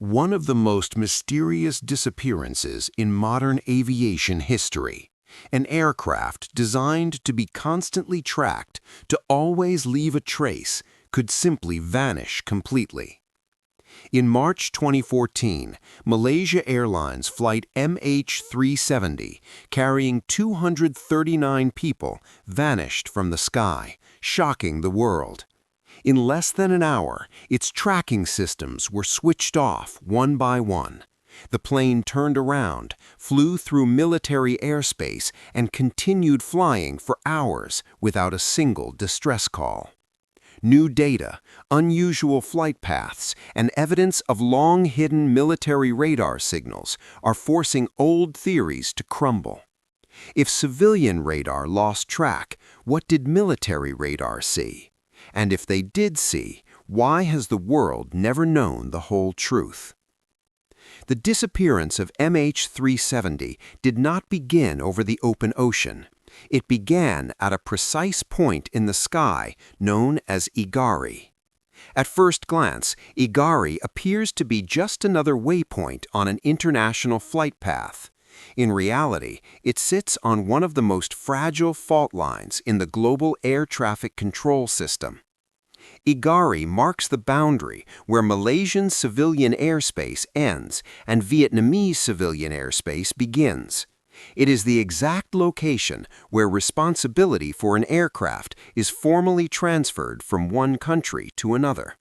One of the most mysterious disappearances in modern aviation history. An aircraft designed to be constantly tracked, to always leave a trace, could simply vanish completely. In March 2014, Malaysia Airlines Flight MH370, carrying 239 people, vanished from the sky, shocking the world. In less than an hour, its tracking systems were switched off one by one. The plane turned around, flew through military airspace, and continued flying for hours without a single distress call. New data, unusual flight paths, and evidence of long-hidden military radar signals are forcing old theories to crumble. If civilian radar lost track, what did military radar see? And if they did see, why has the world never known the whole truth? The disappearance of MH370 did not begin over the open ocean. It began at a precise point in the sky known as Igari. At first glance, Igari appears to be just another waypoint on an international flight path. In reality, it sits on one of the most fragile fault lines in the global air traffic control system. Igari marks the boundary where Malaysian civilian airspace ends and Vietnamese civilian airspace begins. It is the exact location where responsibility for an aircraft is formally transferred from one country to another.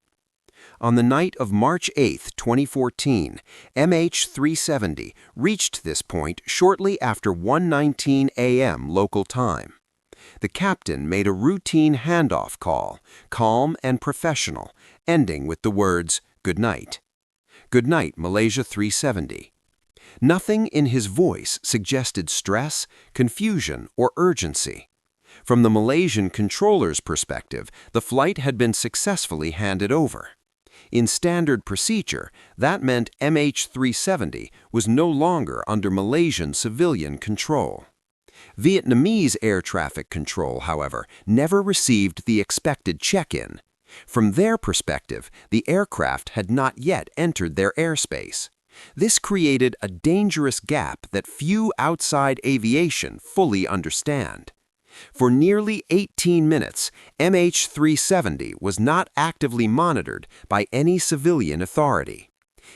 On the night of March 8, 2014, MH370 reached this point shortly after 1:19 a.m. local time. The captain made a routine handoff call, calm and professional, ending with the words, "Good night." "Good night, Malaysia 370." Nothing in his voice suggested stress, confusion, or urgency. From the Malaysian controller's perspective, the flight had been successfully handed over. In standard procedure, that meant MH370 was no longer under Malaysian civilian control. Vietnamese air traffic control, however, never received the expected check-in. From their perspective, the aircraft had not yet entered their airspace. This created a dangerous gap that few outside aviation fully understand. For nearly 18 minutes, MH370 was not actively monitored by any civilian authority.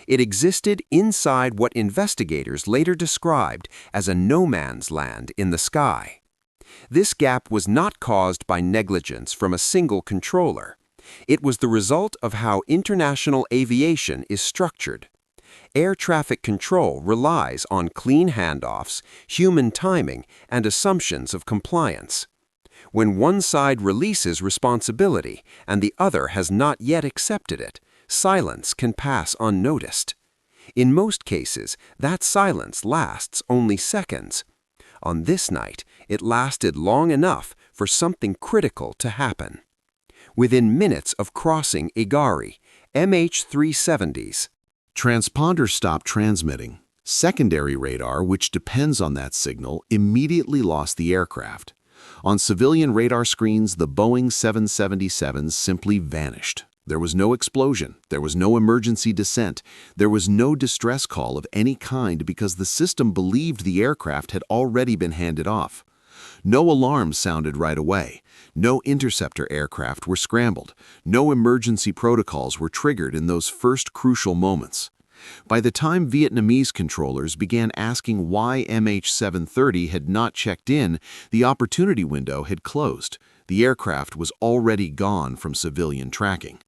It existed inside what investigators later described as a no-man's land in the sky. This gap was not caused by negligence from a single controller. It was the result of how international aviation is structured. Air traffic control relies on clean handoffs, human timing, and assumptions of compliance. When one side releases responsibility and the other has not yet accepted it, silence can pass unnoticed. In most cases, that silence lasts only seconds. On this night, it lasted long enough for something critical to happen. Within minutes of crossing Igari, MH370's transponder stopped transmitting. Secondary radar, which depends on that signal, immediately lost the aircraft. On civilian radar screens, the Boeing 777s simply vanished. There was no explosion, there was no emergency descent, there was no distress call of any kind because the system believed the aircraft had already been handed off. No alarms sounded right away. No interceptor aircraft were scrambled. No emergency protocols were triggered in those first crucial moments. By the time Vietnamese controllers began asking why MH730 had not checked in, the opportunity window had closed. The aircraft was already gone from civilian tracking.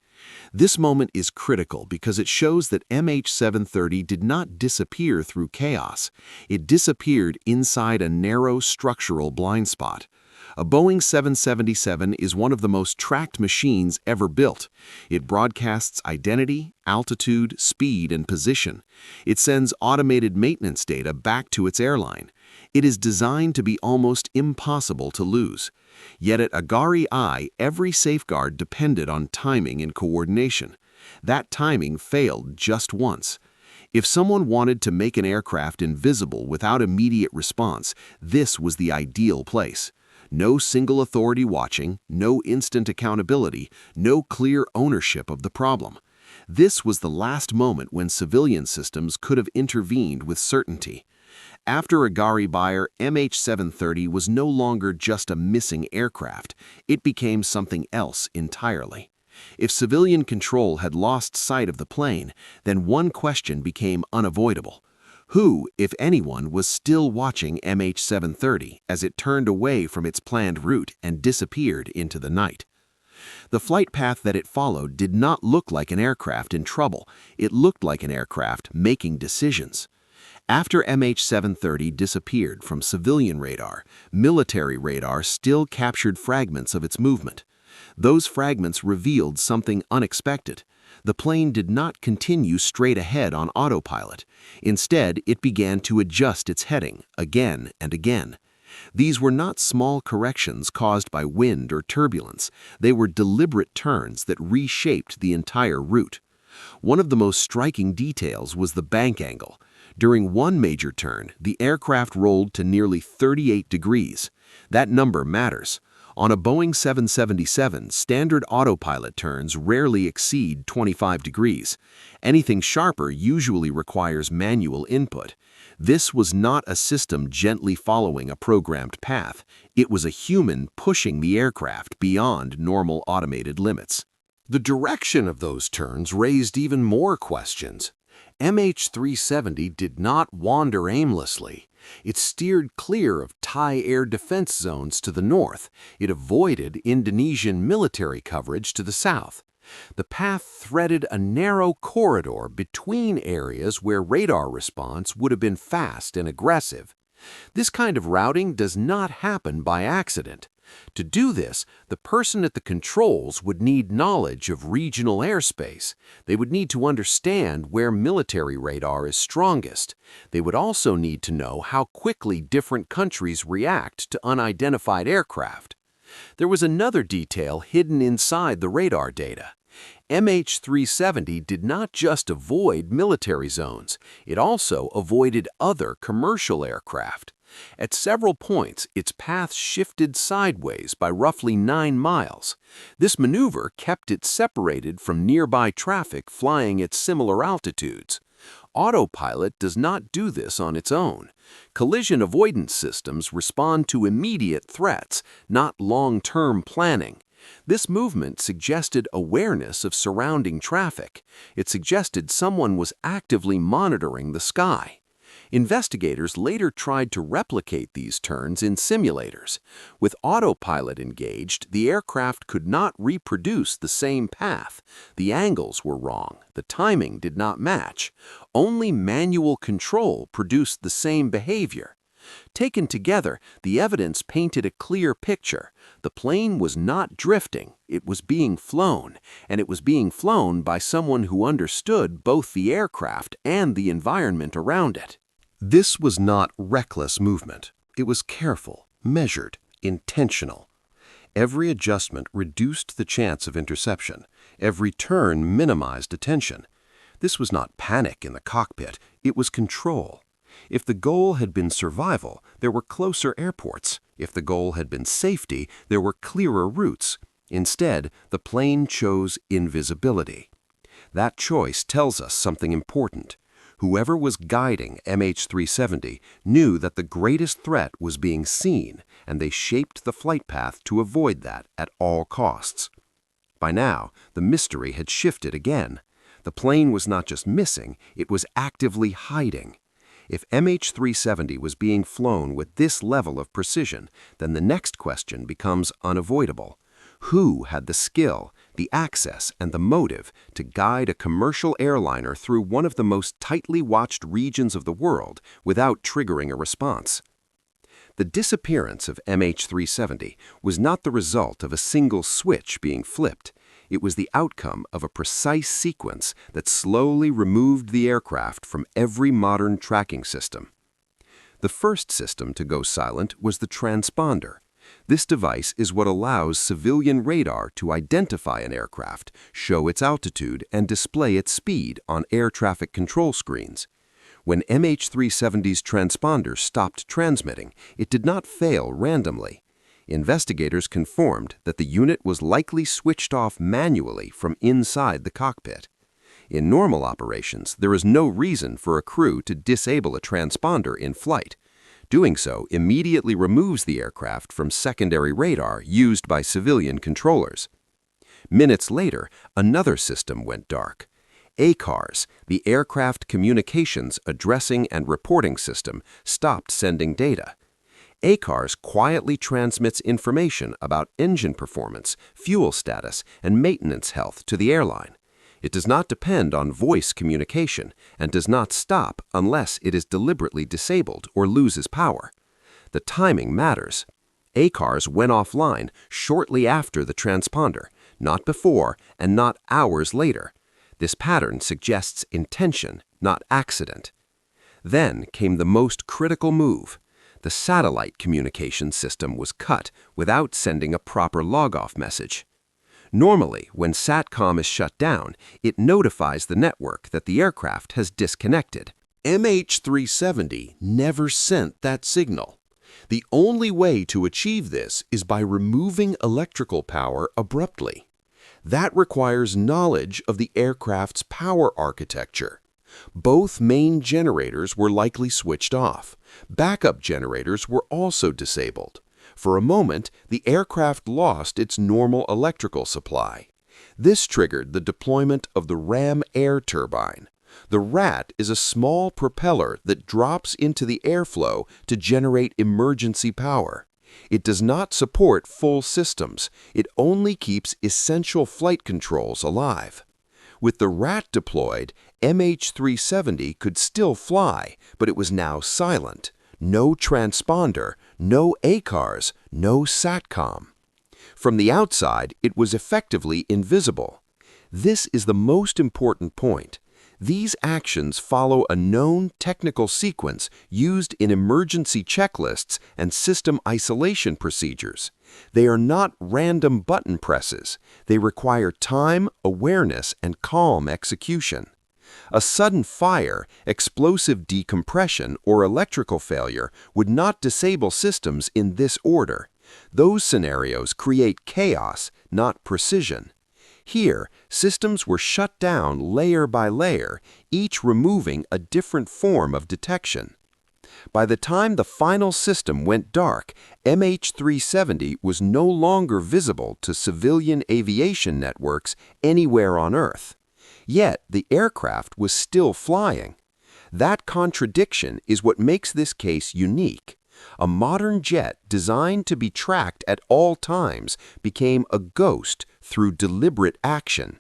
This moment is critical because it shows that MH730 did not disappear through chaos. It disappeared inside a narrow structural blind spot. A Boeing 777 is one of the most tracked machines ever built. It broadcasts identity, altitude, speed, and position. It sends automated maintenance data back to its airline. It is designed to be almost impossible to lose. Yet at Igari I, every safeguard depended on timing and coordination. That timing failed just once. If someone wanted to make an aircraft invisible without immediate response, this was the ideal place. No single authority watching, no instant accountability, no clear ownership of the problem. This was the last moment when civilian systems could have intervened with certainty. After a Gari Bayer, MH370 was no longer just a missing aircraft. It became something else entirely. If civilian control had lost sight of the plane, then one question became unavoidable. Who, if anyone, was still watching MH370 as it turned away from its planned route and disappeared into the night? The flight path that it followed did not look like an aircraft in trouble. It looked like an aircraft making decisions. After MH370 disappeared from civilian radar, military radar still captured fragments of its movement. Those fragments revealed something unexpected. The plane did not continue straight ahead on autopilot. Instead, it began to adjust its heading again and again. These were not small corrections caused by wind or turbulence. They were deliberate turns that reshaped the entire route. One of the most striking details was the bank angle. During one major turn, the aircraft rolled to nearly 38 degrees. That number matters. On a Boeing 777, standard autopilot turns rarely exceed 25 degrees. Anything sharper usually requires manual input. This was not a system gently following a programmed path. It was a human pushing the aircraft beyond normal automated limits. The direction of those turns raised even more questions. MH370 did not wander aimlessly. It steered clear of Thai air defense zones to the north. It avoided Indonesian military coverage to the south. The path threaded a narrow corridor between areas where radar response would have been fast and aggressive. This kind of routing does not happen by accident. To do this, the person at the controls would need knowledge of regional airspace. They would need to understand where military radar is strongest. They would also need to know how quickly different countries react to unidentified aircraft. There was another detail hidden inside the radar data. MH370 did not just avoid military zones, it also avoided other commercial aircraft. At several points, its path shifted sideways by roughly 9 miles. This maneuver kept it separated from nearby traffic flying at similar altitudes. Autopilot does not do this on its own. Collision avoidance systems respond to immediate threats, not long-term planning. This movement suggested awareness of surrounding traffic. It suggested someone was actively monitoring the sky. Investigators later tried to replicate these turns in simulators. With autopilot engaged, the aircraft could not reproduce the same path. The angles were wrong. The timing did not match. Only manual control produced the same behavior. Taken together, the evidence painted a clear picture. The plane was not drifting, it was being flown, and it was being flown by someone who understood both the aircraft and the environment around it. This was not reckless movement. It was careful, measured, intentional. Every adjustment reduced the chance of interception. Every turn minimized attention. This was not panic in the cockpit, it was control. If the goal had been survival, there were closer airports. If the goal had been safety, there were clearer routes. Instead, the plane chose invisibility. That choice tells us something important. Whoever was guiding MH370 knew that the greatest threat was being seen, and they shaped the flight path to avoid that at all costs. By now, the mystery had shifted again. The plane was not just missing, it was actively hiding. If MH370 was being flown with this level of precision, then the next question becomes unavoidable. Who had the skill, the access, and the motive to guide a commercial airliner through one of the most tightly watched regions of the world without triggering a response? The disappearance of MH370 was not the result of a single switch being flipped. It was the outcome of a precise sequence that slowly removed the aircraft from every modern tracking system. The first system to go silent was the transponder. This device is what allows civilian radar to identify an aircraft, show its altitude, and display its speed on air traffic control screens. When MH370's transponder stopped transmitting, it did not fail randomly. Investigators confirmed that the unit was likely switched off manually from inside the cockpit. In normal operations, there is no reason for a crew to disable a transponder in flight. Doing so immediately removes the aircraft from secondary radar used by civilian controllers. Minutes later, another system went dark. ACARS, the Aircraft Communications Addressing and Reporting System, stopped sending data. ACARS quietly transmits information about engine performance, fuel status, and maintenance health to the airline. It does not depend on voice communication and does not stop unless it is deliberately disabled or loses power. The timing matters. ACARS went offline shortly after the transponder, not before and not hours later. This pattern suggests intention, not accident. Then came the most critical move. The satellite communication system was cut without sending a proper log-off message. Normally, when SATCOM is shut down, it notifies the network that the aircraft has disconnected. MH370 never sent that signal. The only way to achieve this is by removing electrical power abruptly. That requires knowledge of the aircraft's power architecture. Both main generators were likely switched off. Backup generators were also disabled. For a moment, the aircraft lost its normal electrical supply. This triggered the deployment of the ram air turbine. The RAT is a small propeller that drops into the airflow to generate emergency power. It does not support full systems. It only keeps essential flight controls alive. With the RAT deployed, MH370 could still fly, but it was now silent. No transponder, no ACARS, no SATCOM. From the outside, it was effectively invisible. This is the most important point. These actions follow a known technical sequence used in emergency checklists and system isolation procedures. They are not random button presses. They require time, awareness, and calm execution. A sudden fire, explosive decompression, or electrical failure would not disable systems in this order. Those scenarios create chaos, not precision. Here, systems were shut down layer by layer, each removing a different form of detection. By the time the final system went dark, MH370 was no longer visible to civilian aviation networks anywhere on Earth. Yet the aircraft was still flying. That contradiction is what makes this case unique. A modern jet designed to be tracked at all times became a ghost through deliberate action.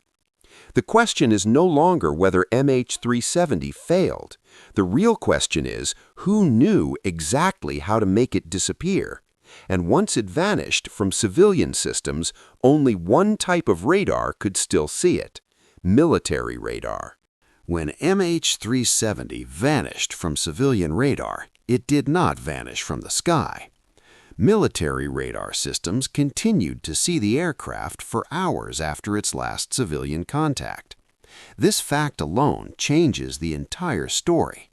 The question is no longer whether MH370 failed. The real question is, who knew exactly how to make it disappear? And once it vanished from civilian systems, only one type of radar could still see it: military radar. When MH370 vanished from civilian radar, it did not vanish from the sky. Military radar systems continued to see the aircraft for hours after its last civilian contact. This fact alone changes the entire story.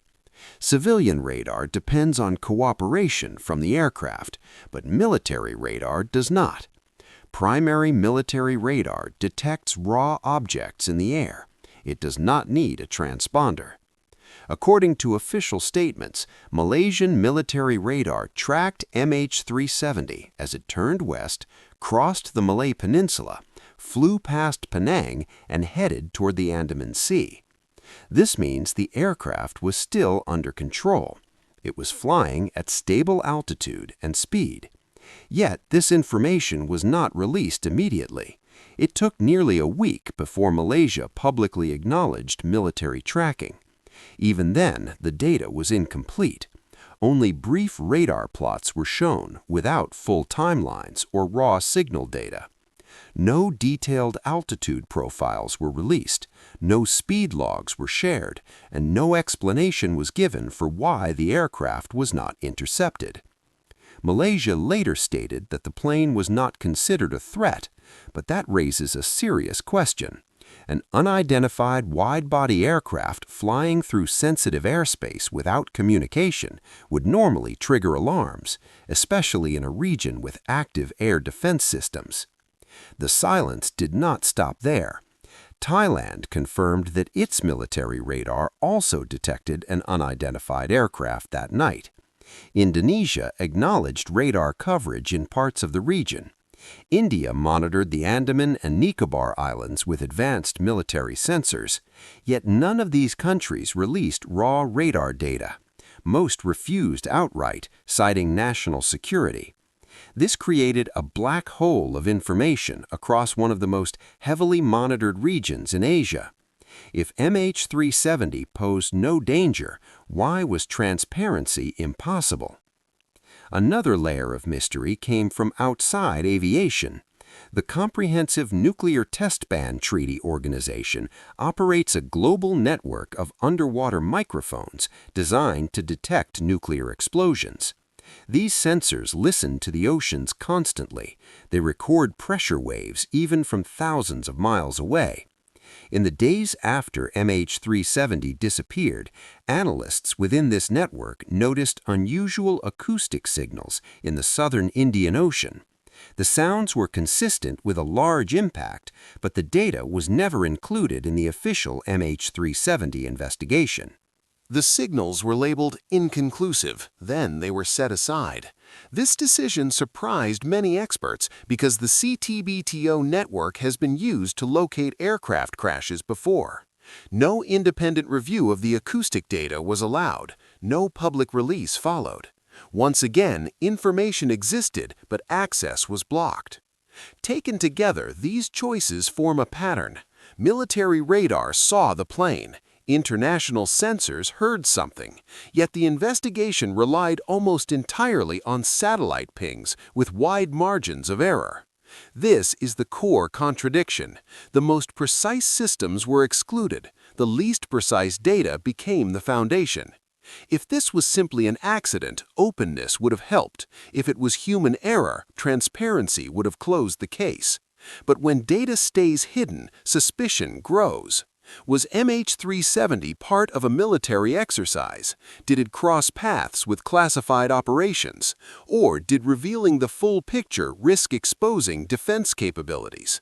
Civilian radar depends on cooperation from the aircraft, but military radar does not. Primary military radar detects raw objects in the air. It does not need a transponder. According to official statements, Malaysian military radar tracked MH370 as it turned west, crossed the Malay Peninsula, flew past Penang, and headed toward the Andaman Sea. This means the aircraft was still under control. It was flying at stable altitude and speed. Yet this information was not released immediately. It took nearly a week before Malaysia publicly acknowledged military tracking. Even then, the data was incomplete. Only brief radar plots were shown without full timelines or raw signal data. No detailed altitude profiles were released, no speed logs were shared, and no explanation was given for why the aircraft was not intercepted. Malaysia later stated that the plane was not considered a threat, but that raises a serious question. An unidentified wide-body aircraft flying through sensitive airspace without communication would normally trigger alarms, especially in a region with active air defense systems. The silence did not stop there. Thailand confirmed that its military radar also detected an unidentified aircraft that night. Indonesia acknowledged radar coverage in parts of the region. India monitored the Andaman and Nicobar Islands with advanced military sensors, yet none of these countries released raw radar data. Most refused outright, citing national security. This created a black hole of information across one of the most heavily monitored regions in Asia. If MH370 posed no danger, why was transparency impossible? Another layer of mystery came from outside aviation. The Comprehensive Nuclear Test Ban Treaty Organization operates a global network of underwater microphones designed to detect nuclear explosions. These sensors listen to the oceans constantly. They record pressure waves even from thousands of miles away. In the days after MH370 disappeared, analysts within this network noticed unusual acoustic signals in the southern Indian Ocean. The sounds were consistent with a large impact, but the data was never included in the official MH370 investigation. The signals were labeled inconclusive, then they were set aside. This decision surprised many experts because the CTBTO network has been used to locate aircraft crashes before. No independent review of the acoustic data was allowed. No public release followed. Once again, information existed, but access was blocked. Taken together, these choices form a pattern. Military radar saw the plane. International sensors heard something, yet the investigation relied almost entirely on satellite pings with wide margins of error. This is the core contradiction. The most precise systems were excluded. The least precise data became the foundation. If this was simply an accident, openness would have helped. If it was human error, transparency would have closed the case. But when data stays hidden, suspicion grows. Was MH370 part of a military exercise? Did it cross paths with classified operations? Or did revealing the full picture risk exposing defense capabilities?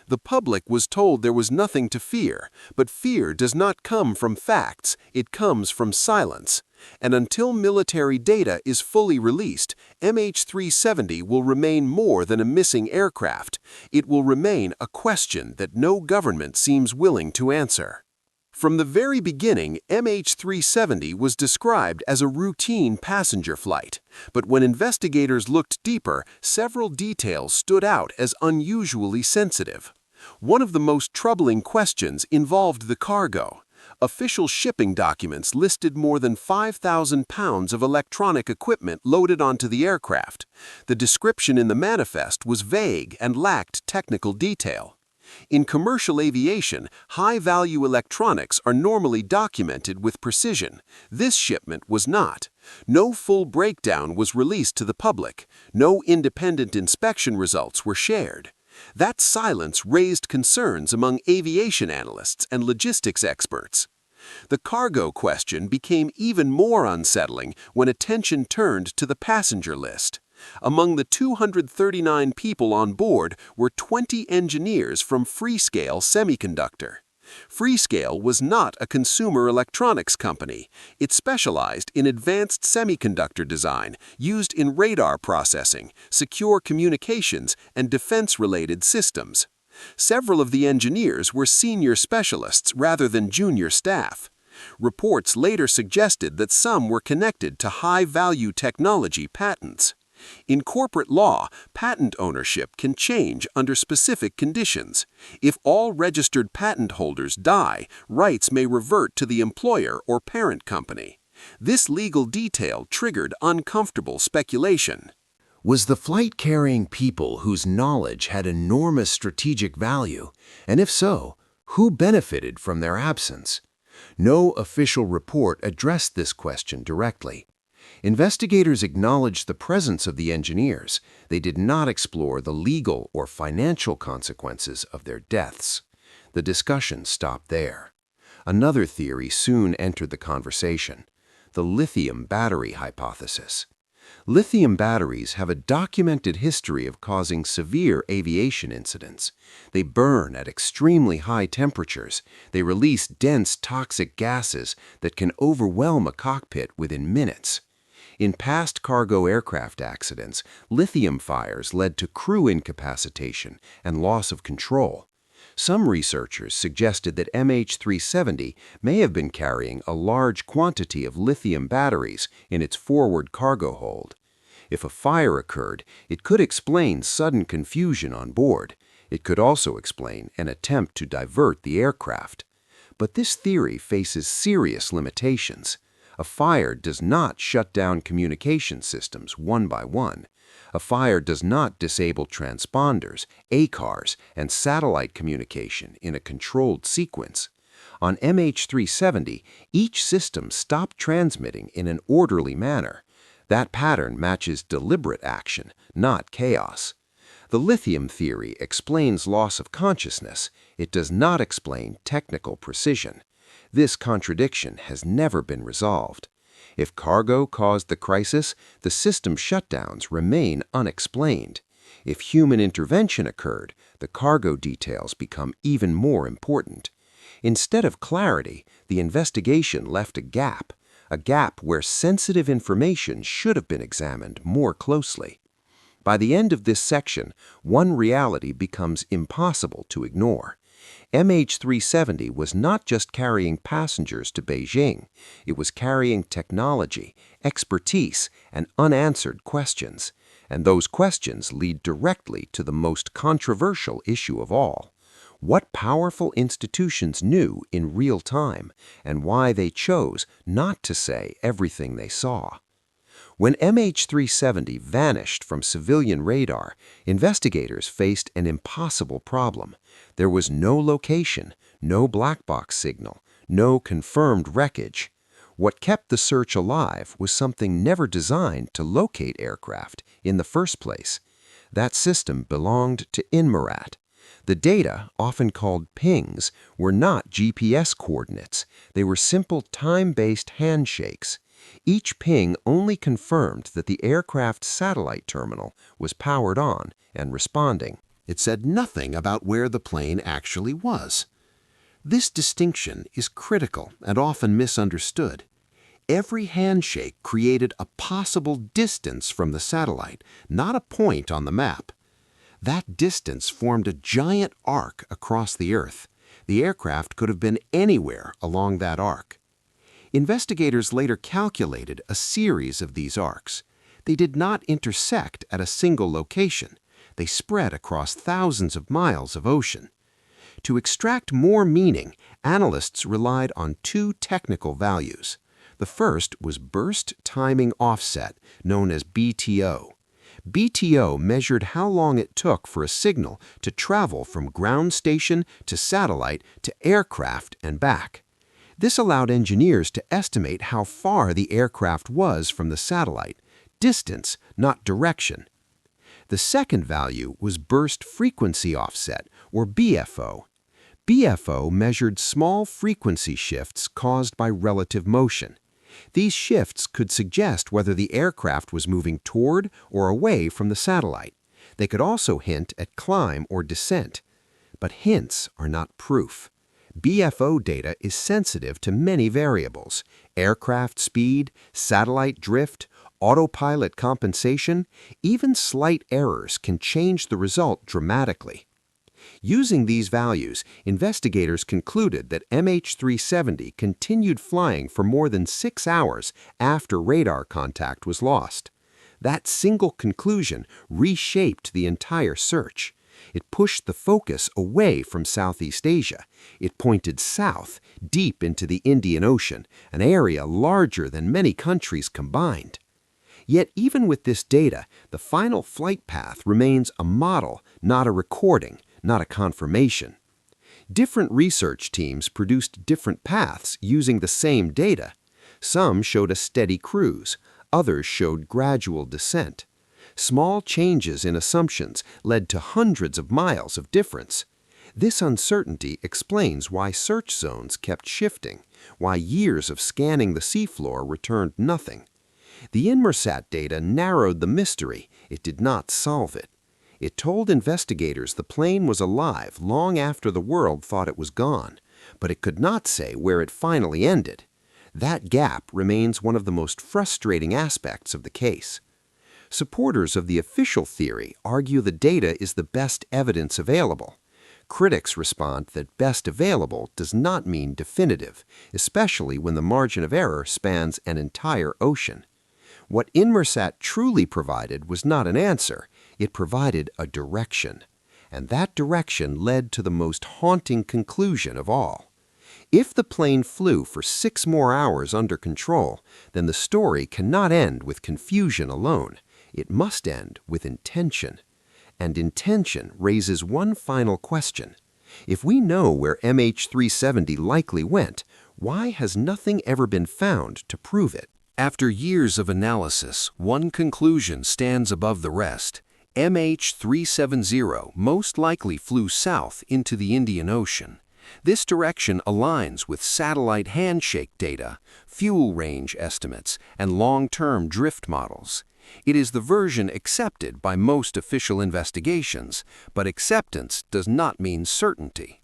The public was told there was nothing to fear, but fear does not come from facts, it comes from silence. And until military data is fully released, MH370 will remain more than a missing aircraft. It will remain a question that no government seems willing to answer. From the very beginning, MH370 was described as a routine passenger flight. But when investigators looked deeper, several details stood out as unusually sensitive. One of the most troubling questions involved the cargo. Official shipping documents listed more than 5,000 pounds of electronic equipment loaded onto the aircraft. The description in the manifest was vague and lacked technical detail. In commercial aviation, high-value electronics are normally documented with precision. This shipment was not. No full breakdown was released to the public. No independent inspection results were shared. That silence raised concerns among aviation analysts and logistics experts. The cargo question became even more unsettling when attention turned to the passenger list. Among the 239 people on board were 20 engineers from Freescale Semiconductor. Freescale was not a consumer electronics company. It specialized in advanced semiconductor design used in radar processing, secure communications, and defense-related systems. Several of the engineers were senior specialists rather than junior staff. Reports later suggested that some were connected to high-value technology patents. In corporate law, patent ownership can change under specific conditions. If all registered patent holders die, rights may revert to the employer or parent company. This legal detail triggered uncomfortable speculation. Was the flight carrying people whose knowledge had enormous strategic value? And if so, who benefited from their absence? No official report addressed this question directly. Investigators acknowledged the presence of the engineers. They did not explore the legal or financial consequences of their deaths. The discussion stopped there. Another theory soon entered the conversation: the lithium battery hypothesis. Lithium batteries have a documented history of causing severe aviation incidents. They burn at extremely high temperatures. They release dense toxic gases that can overwhelm a cockpit within minutes. In past cargo aircraft accidents, lithium fires led to crew incapacitation and loss of control. Some researchers suggested that MH370 may have been carrying a large quantity of lithium batteries in its forward cargo hold. If a fire occurred, it could explain sudden confusion on board. It could also explain an attempt to divert the aircraft. But this theory faces serious limitations. A fire does not shut down communication systems one by one. A fire does not disable transponders, ACARs, and satellite communication in a controlled sequence. On MH370, each system stopped transmitting in an orderly manner. That pattern matches deliberate action, not chaos. The lithium theory explains loss of consciousness. It does not explain technical precision. This contradiction has never been resolved. If cargo caused the crisis, the system shutdowns remain unexplained. If human intervention occurred, the cargo details become even more important. Instead of clarity, the investigation left a gap where sensitive information should have been examined more closely. By the end of this section, one reality becomes impossible to ignore. MH370 was not just carrying passengers to Beijing, it was carrying technology, expertise, and unanswered questions. And those questions lead directly to the most controversial issue of all. What powerful institutions knew in real time, and why they chose not to say everything they saw. When MH370 vanished from civilian radar, investigators faced an impossible problem. There was no location, no black box signal, no confirmed wreckage. What kept the search alive was something never designed to locate aircraft in the first place. That system belonged to Inmarsat. The data, often called pings, were not GPS coordinates. They were simple time-based handshakes. Each ping only confirmed that the aircraft's satellite terminal was powered on and responding. It said nothing about where the plane actually was. This distinction is critical and often misunderstood. Every handshake created a possible distance from the satellite, not a point on the map. That distance formed a giant arc across the Earth. The aircraft could have been anywhere along that arc. Investigators later calculated a series of these arcs. They did not intersect at a single location. They spread across thousands of miles of ocean. To extract more meaning, analysts relied on two technical values. The first was burst timing offset, known as BTO. BTO measured how long it took for a signal to travel from ground station to satellite to aircraft and back. This allowed engineers to estimate how far the aircraft was from the satellite, distance, not direction. The second value was burst frequency offset, or BFO. BFO measured small frequency shifts caused by relative motion. These shifts could suggest whether the aircraft was moving toward or away from the satellite. They could also hint at climb or descent. But hints are not proof. BFO data is sensitive to many variables: aircraft speed, satellite drift, autopilot compensation. Even slight errors can change the result dramatically. Using these values, investigators concluded that MH370 continued flying for more than 6 hours after radar contact was lost. That single conclusion reshaped the entire search. It pushed the focus away from Southeast Asia. It pointed south, deep into the Indian Ocean, an area larger than many countries combined. Yet even with this data, the final flight path remains a model, not a recording, not a confirmation. Different research teams produced different paths using the same data. Some showed a steady cruise, others showed gradual descent. Small changes in assumptions led to hundreds of miles of difference. This uncertainty explains why search zones kept shifting, why years of scanning the seafloor returned nothing. The Inmarsat data narrowed the mystery. It did not solve it. It told investigators the plane was alive long after the world thought it was gone, but it could not say where it finally ended. That gap remains one of the most frustrating aspects of the case. Supporters of the official theory argue the data is the best evidence available. Critics respond that best available does not mean definitive, especially when the margin of error spans an entire ocean. What Inmarsat truly provided was not an answer, it provided a direction. And that direction led to the most haunting conclusion of all. If the plane flew for 6 more hours under control, then the story cannot end with confusion alone. It must end with intention. And intention raises one final question. If we know where MH370 likely went, why has nothing ever been found to prove it? After years of analysis, one conclusion stands above the rest. MH370 most likely flew south into the Indian Ocean. This direction aligns with satellite handshake data, fuel range estimates, and long-term drift models. It is the version accepted by most official investigations, but acceptance does not mean certainty.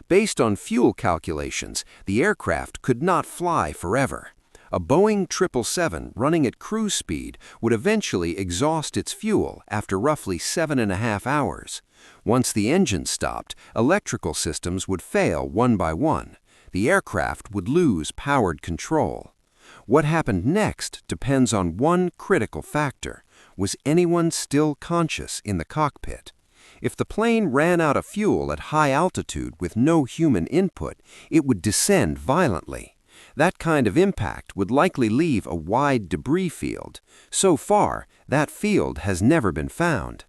Based on fuel calculations, the aircraft could not fly forever. A Boeing 777 running at cruise speed would eventually exhaust its fuel after roughly 7.5 hours. Once the engine stopped, electrical systems would fail one by one. The aircraft would lose powered control. What happened next depends on one critical factor. Was anyone still conscious in the cockpit? If the plane ran out of fuel at high altitude with no human input, it would descend violently. That kind of impact would likely leave a wide debris field. So far, that field has never been found.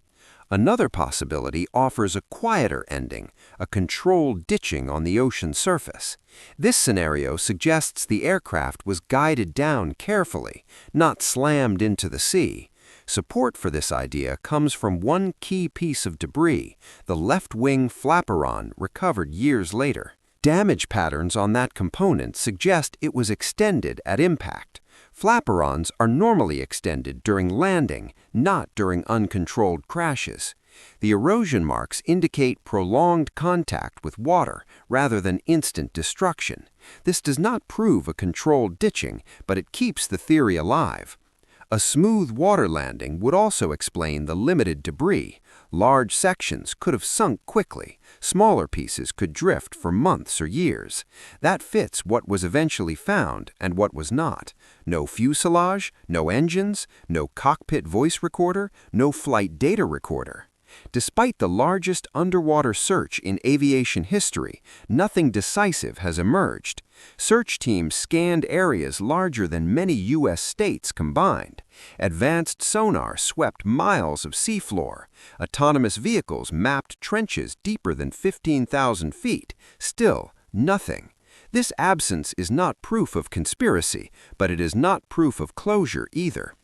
Another possibility offers a quieter ending, a controlled ditching on the ocean surface. This scenario suggests the aircraft was guided down carefully, not slammed into the sea. Support for this idea comes from one key piece of debris, the left wing flaperon recovered years later. Damage patterns on that component suggest it was extended at impact. Flaperons are normally extended during landing, not during uncontrolled crashes. The erosion marks indicate prolonged contact with water rather than instant destruction. This does not prove a controlled ditching, but it keeps the theory alive. A smooth water landing would also explain the limited debris. Large sections could have sunk quickly. Smaller pieces could drift for months or years. That fits what was eventually found and what was not. No fuselage, no engines, no cockpit voice recorder, no flight data recorder. Despite the largest underwater search in aviation history, nothing decisive has emerged. Search teams scanned areas larger than many U.S. states combined. Advanced sonar swept miles of seafloor. Autonomous vehicles mapped trenches deeper than 15,000 feet. Still, nothing. This absence is not proof of conspiracy, but it is not proof of closure either.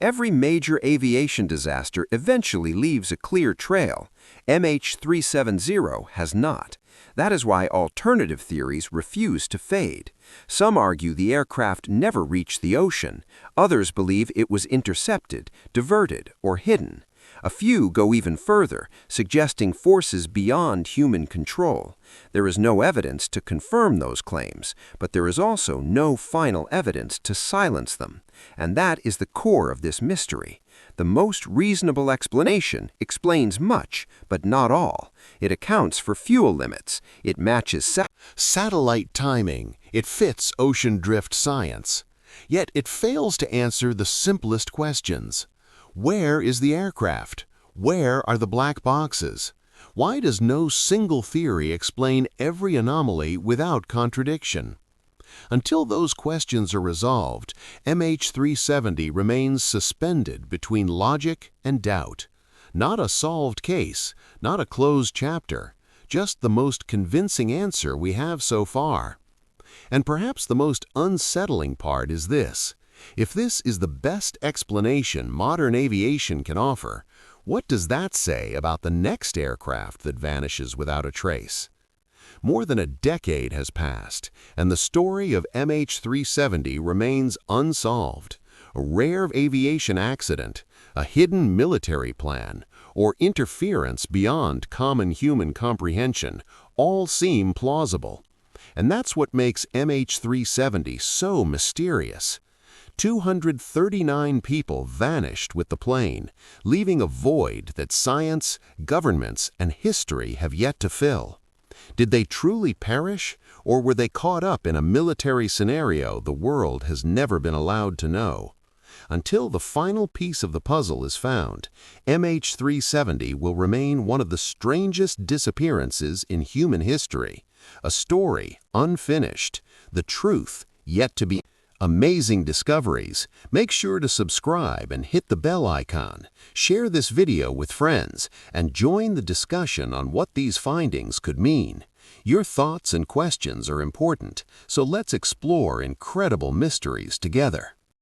Every major aviation disaster eventually leaves a clear trail. MH370 has not. That is why alternative theories refuse to fade. Some argue the aircraft never reached the ocean. Others believe it was intercepted, diverted, or hidden. A few go even further, suggesting forces beyond human control. There is no evidence to confirm those claims, but there is also no final evidence to silence them. And that is the core of this mystery. The most reasonable explanation explains much, but not all. It accounts for fuel limits. It matches satellite timing. It fits ocean drift science. Yet it fails to answer the simplest questions. Where is the aircraft? Where are the black boxes? Why does no single theory explain every anomaly without contradiction? Until those questions are resolved, MH370 remains suspended between logic and doubt. Not a solved case, not a closed chapter, just the most convincing answer we have so far. And perhaps the most unsettling part is this. If this is the best explanation modern aviation can offer, what does that say about the next aircraft that vanishes without a trace? More than a decade has passed, and the story of MH370 remains unsolved. a rare aviation accident, a hidden military plan, or interference beyond common human comprehension all seem plausible. And that's what makes MH370 so mysterious. 239 people vanished with the plane, leaving a void that science, governments, and history have yet to fill. Did they truly perish, or were they caught up in a military scenario the world has never been allowed to know? Until the final piece of the puzzle is found, MH370 will remain one of the strangest disappearances in human history, a story unfinished, the truth yet to be. Amazing discoveries. Make sure to subscribe and hit the bell icon. Share this video with friends and join the discussion on what these findings could mean. Your thoughts and questions are important, so let's explore incredible mysteries together.